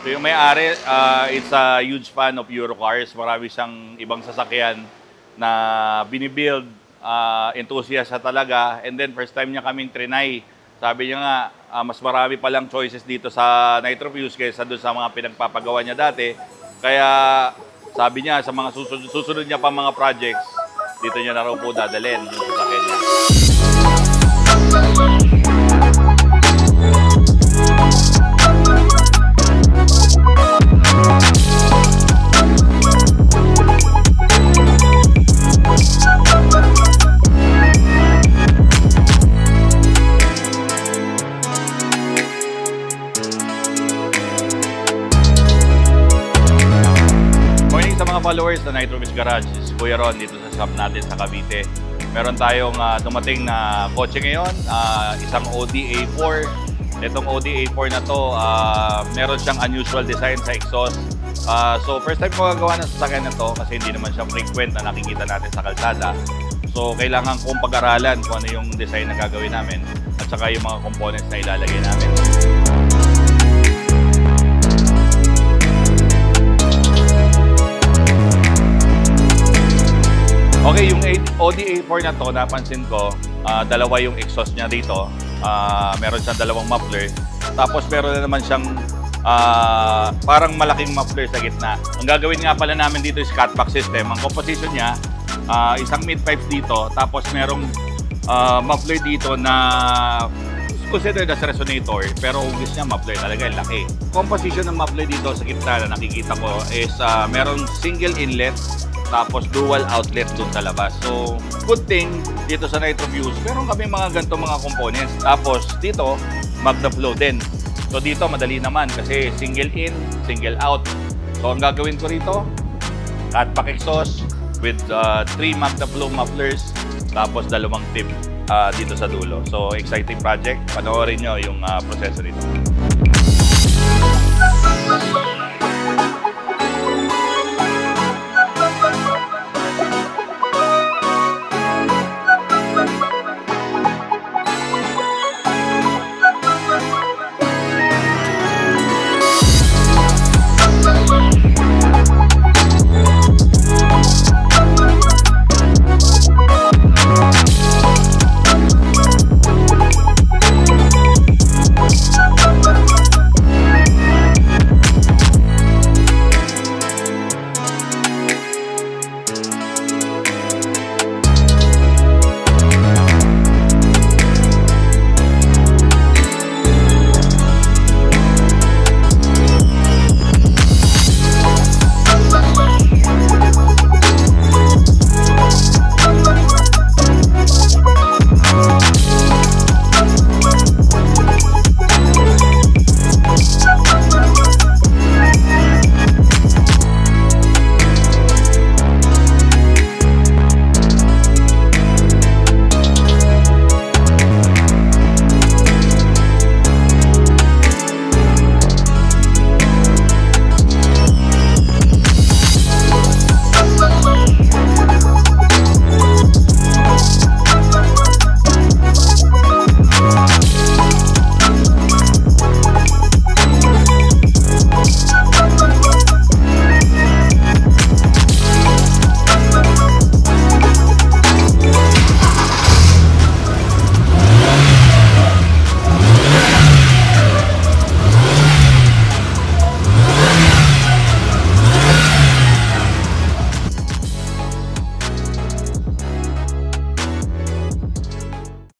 So yung may-ari, it's a huge fan of Eurocars. Marami siyang ibang sasakyan na binibuild, enthusiast siya talaga. And then first time niya kaming trinay. Sabi niya nga, mas marami palang choices dito sa Nitro Fuse kaysa doon sa mga pinagpapagawa niya dati. Kaya sabi niya sa mga susunod niya pa mga projects, dito niya na raw po dadalhin yung sasakyan niya. Followers sa Nitro Fuse Garage, si Kuya Ron dito sa shop natin sa Cavite. Meron tayong dumating na kotse ngayon, isang Audi A4. Itong Audi A4 na to, meron siyang unusual design sa exhaust. So first time ko gagawa ng sasakyan na to kasi hindi naman siya frequent na nakikita natin sa kalsada. So kailangan kong pag-aralan kung ano yung design na gagawin namin at saka yung mga components na ilalagay namin. Okay, yung Audi A4 na to, napansin ko, dalawa yung exhaust niya dito. Meron siyang dalawang muffler. Tapos meron na naman siyang parang malaking muffler sa gitna. Ang gagawin nga pala namin dito is cutback system. Ang composition niya, isang mid-pipes dito. Tapos merong muffler dito na considered as resonator. Pero hugis niya muffler talaga, laki. Composition ng muffler dito sa gitna na nakikita ko is merong single inlet. Tapos dual outlet doon sa labas. So, good thing dito sa Nitro Fuse, meron kami mga ganito mga components. Tapos dito, MagnaFlow din. So dito, madali naman kasi single in, single out. So ang gagawin ko rito, cutback exhaust with 3 MagnaFlow mufflers, tapos dalawang tip dito sa dulo. So exciting project. Panoorin nyo yung proseso nito.